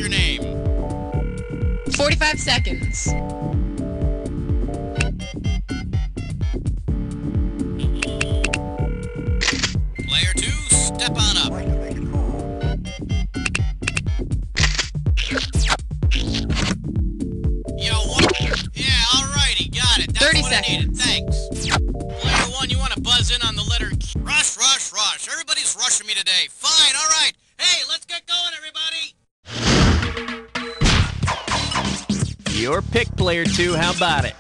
your name? 45 seconds. Player 2, step on up. Yo, what? Yeah, alrighty, got it. That's 30 what I needed. seconds. Thanks. Player 1, you want to buzz in on the letter Q? Rush, rush, rush. Everybody's rushing me today. Fine, alright. Hey, let's get going, everybody. Your pick, Player 2. How about it?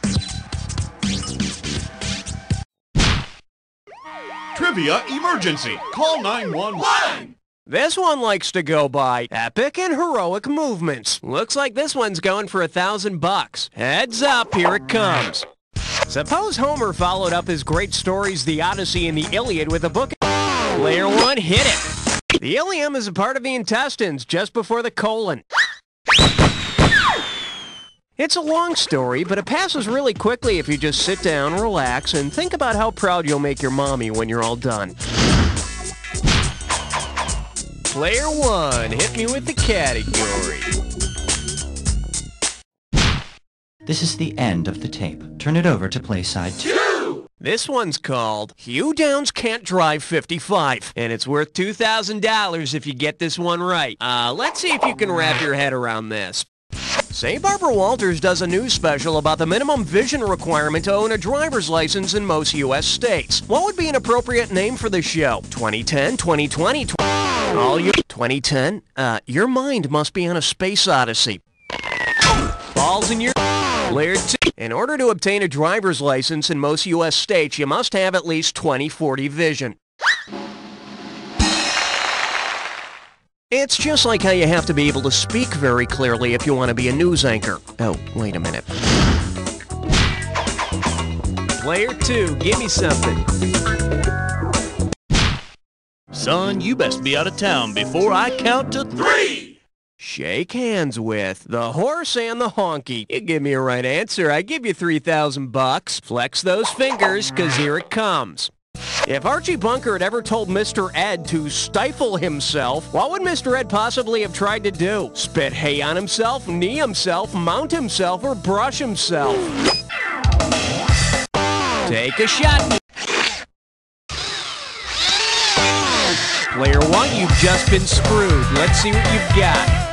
Trivia emergency. Call 911. This one likes to go by epic and heroic movements. Looks like this one's going for $1,000. Heads up, here it comes. Suppose Homer followed up his great stories, the Odyssey and the Iliad, with a book. Player 1, hit it. The ileum is a part of the intestines just before the colon. It's a long story, but it passes really quickly if you just sit down, relax, and think about how proud you'll make your mommy when you're all done. Player 1, hit me with the category. This is the end of the tape. Turn it over to play side 2. This one's called Hugh Downs Can't Drive 55, and it's worth $2,000 if you get this one right. Let's see if you can wrap your head around this. Say Barbara Walters does a news special about the minimum vision requirement to own a driver's license in most U.S. states. What would be an appropriate name for the show? 2010, 2020, all you 2010? Your mind must be on a space odyssey. Balls in your Player 2. In order to obtain a driver's license in most U.S. states, you must have at least 20/40 vision. It's just like how you have to be able to speak very clearly if you want to be a news anchor. Oh, wait a minute. Player 2, give me something. Son, you best be out of town before I count to 3! Shake hands with the horse and the honky. You give me a right answer, I give you $3,000. Flex those fingers, 'cause here it comes. If Archie Bunker had ever told Mr. Ed to stifle himself, what would Mr. Ed possibly have tried to do? Spit hay on himself, knee himself, mount himself, or brush himself? Take a shot. Player 1, you've just been screwed. Let's see what you've got.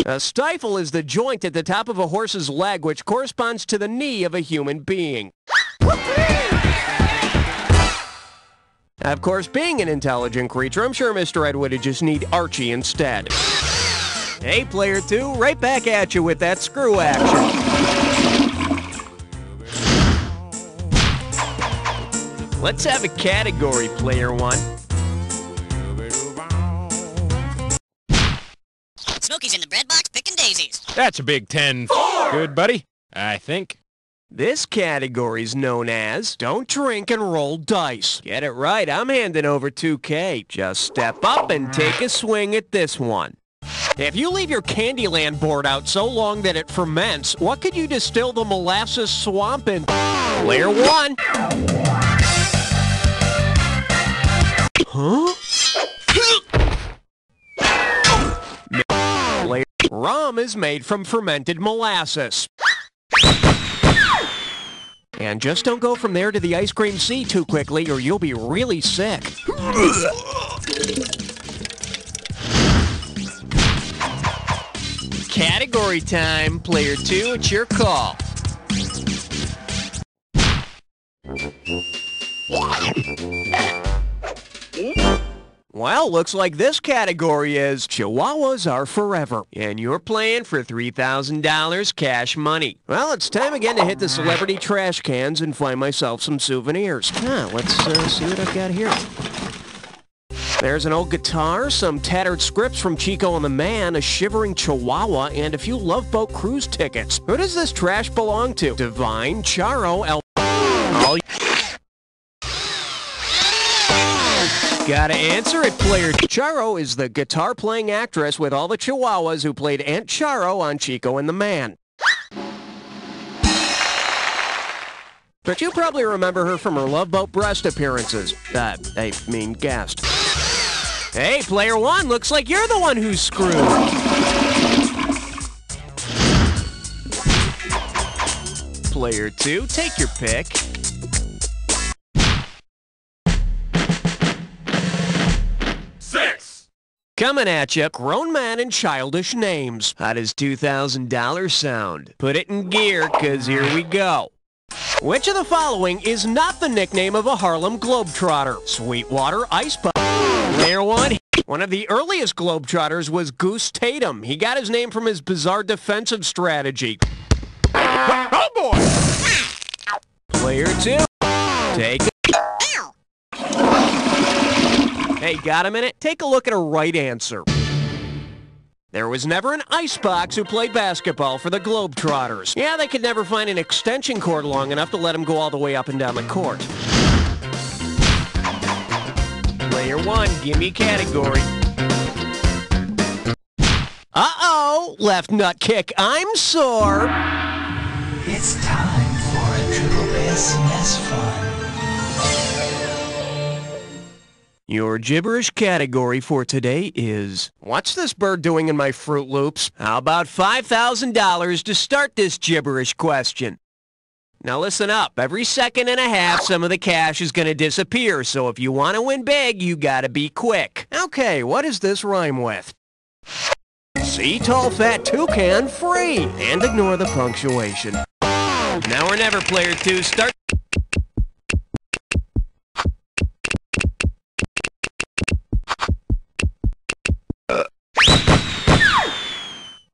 A stifle is the joint at the top of a horse's leg which corresponds to the knee of a human being. Of course, being an intelligent creature, I'm sure Mr. Ed would just need Archie instead. Hey, Player 2, right back at you with that screw action. Let's have a category, Player 1. Smokey's in the bread box picking daisies. That's a big 10. Good, buddy, I think. This category's known as Don't Drink and Roll Dice. Get it right, I'm handing over $2K. Just step up and take a swing at this one. If you leave your Candyland board out so long that it ferments, what could you distill the molasses swamp in? Player 1. Huh? Rum is made from fermented molasses. And just don't go from there to the ice cream sea too quickly or you'll be really sick. Category time. Player 2, it's your call. Well, looks like this category is Chihuahuas Are Forever, and you're playing for $3,000 cash money. Well, it's time again to hit the celebrity trash cans and find myself some souvenirs. Let's see what I've got here. There's an old guitar, some tattered scripts from Chico and the Man, a shivering chihuahua, and a few Love Boat cruise tickets. Who does this trash belong to? Divine, Charo, all Gotta answer it, Player. Charo is the guitar-playing actress with all the chihuahuas who played Aunt Charo on Chico and the Man. But you probably remember her from her Love Boat breast appearances. I mean guest. Hey, player one, looks like you're the one who's screwed. Player two, take your pick. Coming at you, grown man and childish names. How does $2,000 sound? Put it in gear, cause here we go. Which of the following is not the nickname of a Harlem Globetrotter? Sweetwater Ice Pop. Player one. One of the earliest Globetrotters was Goose Tatum. He got his name from his bizarre defensive strategy. Oh, boy! Player two. Take it. Hey, got a minute? Take a look at a right answer. There was never an icebox who played basketball for the Globetrotters. Yeah, they could never find an extension cord long enough to let them go all the way up and down the court. Player one, give me category. Uh-oh, left nut kick, I'm sore. It's time for a Triple S mess fun. Your gibberish category for today is, what's this bird doing in my Fruit Loops? How about $5,000 to start this gibberish question? Now listen up. Every second and a half, some of the cash is going to disappear, so if you want to win big, you got to be quick. Okay, what does this rhyme with? See tall fat toucan free, and ignore the punctuation. Now or never, player two, start.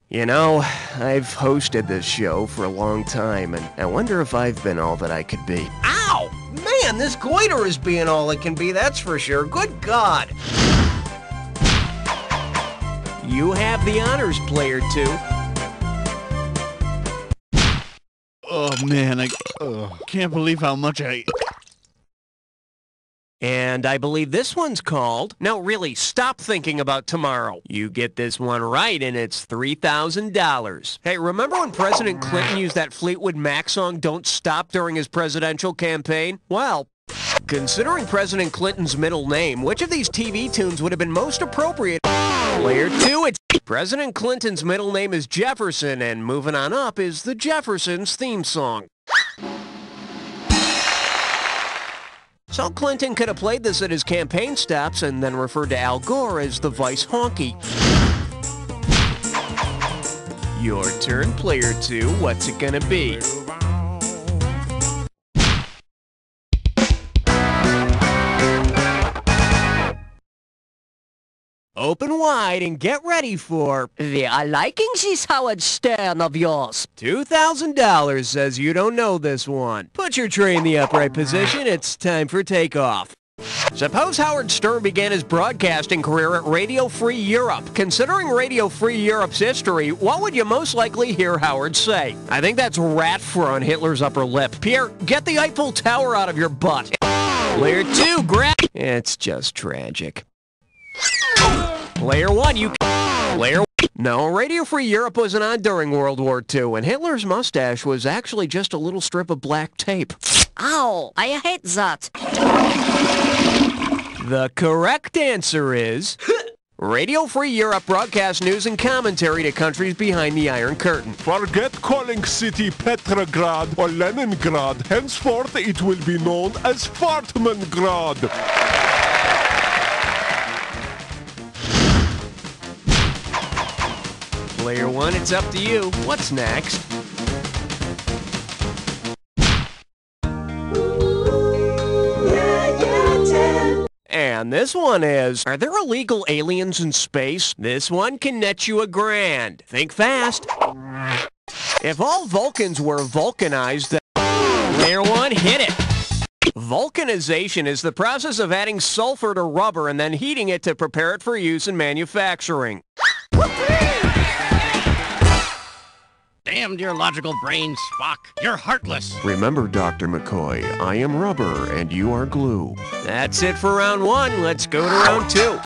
You know, I've hosted this show for a long time, and I wonder if I've been all that I could be. Ow! Man, this goiter is being all it can be, that's for sure. Good God! You have the honors, player two. Oh, man, I can't believe how much And I believe this one's called... No, really, stop thinking about tomorrow. You get this one right, and it's $3,000. Hey, remember when President Clinton used that Fleetwood Mac song, Don't Stop, during his presidential campaign? Well, considering President Clinton's middle name, which of these TV tunes would have been most appropriate? Player two, it's... President Clinton's middle name is Jefferson, and moving on up is the Jeffersons theme song. So Clinton could have played this at his campaign stops and then referred to Al Gore as the Vice Honky. Your turn, player two. What's it gonna be? Open wide and get ready for... We are liking this Howard Stern of yours. $2,000 says you don't know this one. Put your tray in the upright position. It's time for takeoff. Suppose Howard Stern began his broadcasting career at Radio Free Europe. Considering Radio Free Europe's history, what would you most likely hear Howard say? I think that's rat fur on Hitler's upper lip. Pierre, get the Eiffel Tower out of your butt. Player two, grab... It's just tragic. Player one, you... Player... No, Radio Free Europe wasn't on during World War II, and Hitler's mustache was actually just a little strip of black tape. Ow, I hate that. The correct answer is... Radio Free Europe broadcasts news and commentary to countries behind the Iron Curtain. Forget calling city Petrograd or Leningrad. Henceforth, it will be known as Fartmangrad. Player one, it's up to you. What's next? And this one is, are there illegal aliens in space? This one can net you $1,000. Think fast. If all Vulcans were vulcanized, then... Player one, hit it. Vulcanization is the process of adding sulfur to rubber and then heating it to prepare it for use in manufacturing. Damn your logical brain, Spock. You're heartless. Remember, Dr. McCoy, I am rubber and you are glue. That's it for round one. Let's go to round two.